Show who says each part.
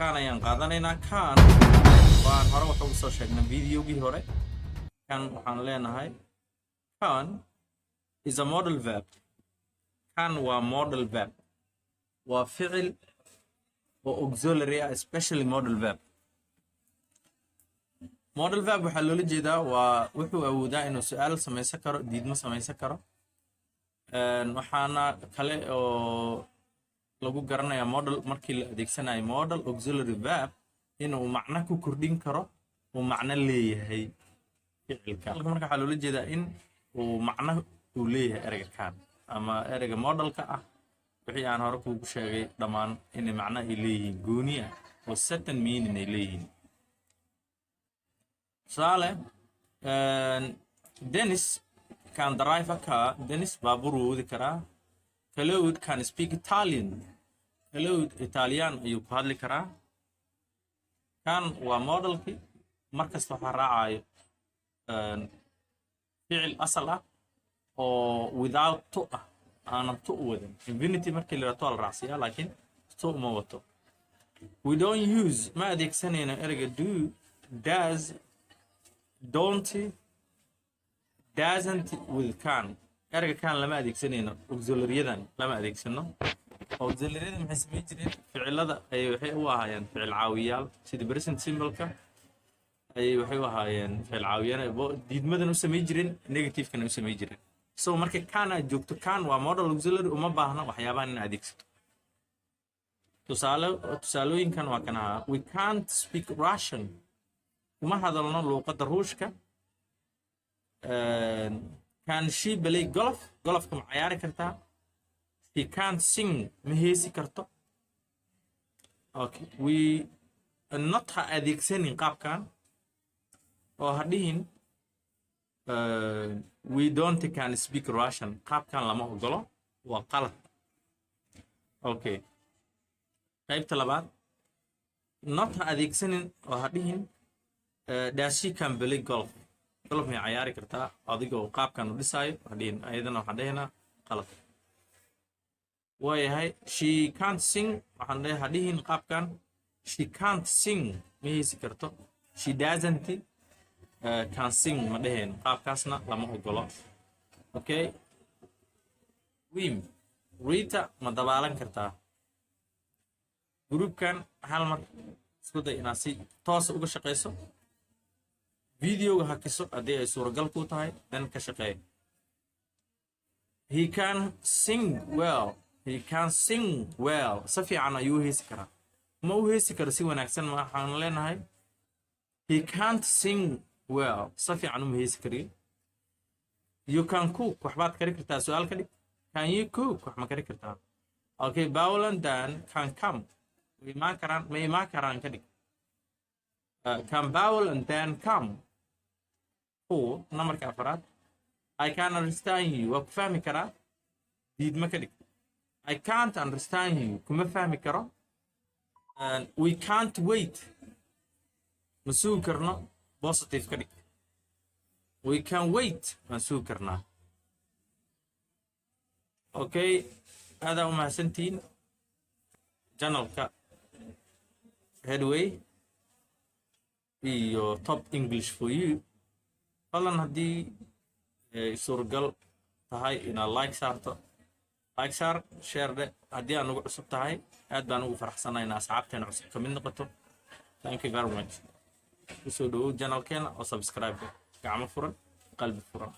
Speaker 1: كان ينقاذنا كان وهروح وصل شيء فيديو بهوري كان وحنا لنا هاي كان is a model verb كان و model verb وفعل و auxiliary especially model verb model verb waxaa loola jeedaa waa wuxuu awoodaa inuu su'aal samaysan karo diidmo samaysan karo waxaana kale oo lagu garanayaa model markii la adeegsanayo model auxiliary verb inuu macno ku kordhin karo oo macno leeyahay ficilka marka waxaa loola jeedaa in uu macno uu leeyahay ereyga kan ama ereyga modelka ah wixii aan hore kuugu sheegay dhammaan inay macno ay leeyihiin gooni ah oo certain meaning ay leeyihiin Sale, Dennis can drive a car. Dennis baburu the car. Claude can speak Italian. Claude Italian you hardly kara. Can wa model ki markas faharai fi'il asala or without to أنا to with infinity markii la tool raasiya laakiin to ma wato. We don't use ma adeegsanayna ereyga do does don't doesn't with can erga kan lama adeegsanayno auxiliary-yadan lama adeegsano auxiliary-yada maxay sameyn jireen ficilada ay waxay u ahaayeen ficil caawiyaal sida present simple-ka ay waxay u ahaayeen ficil caawiyaan diidmadan u sameey jireen negative-kana u sameey jireen so marka kan aad joogto kan waa model auxiliary uma baahna waxyaabahan in adeegsato tusaalooyinkan waa kana we can't speak Russian وما هذا اللغة الروشكا كان شي بلاي golf كم عياري كرتا he can't sing مهيسي كرتا okay we not هاديك سنين قاب كان وهدين we don't can speak Russian قاب كان لما أقوله وقلت okay طيب طلبات not هاديك سنين وهدين داشي كان بلاي golf مي عياري كرتا أديكو قاب كانوا ديساي هدين أيضا وحدينا غلط وهي هاي she can't sing وحنا هدين قاب كان she can't sing مي سكرتو she doesn't can sing مدهين قاب كاسنا لما أقوله أوكي ويم ريتا مدبالن كرتا جروب كان هالمر سكودا إناسي توس وقش قيسو فيديو هكسو أدي سورجل كوتاي دن كشقي he can sing well صفي عنا يوهي سكرا ما هو سكر سوى نكسن ما حنا لنا هاي he can't sing well صفي عنهم هي سكري you can cook وحبات كريكتا سؤال كده can you cook وحما كريكتا okay Paul and Dan can come ما كران كده can Paul and Dan come هو نمر كأفراد I can understand you وفهمي كرا ديد ما كده I can't understand you كم فهمي كرا and we can't wait مسوق كرنا positive كده we can wait مسوق كرنا okay هذا هو ما سنتين channel كا headway iyo top English for you فلان هدي سورجل تهاي إن لايك صارت لايك صار شير ده هدي أنا عصب تهاي أد بانو فرح سنة إن أصحابتنا عصب كمين نقطة thank you very much وسودو channel كنا أو subscribe كعمل فرن قلب فرن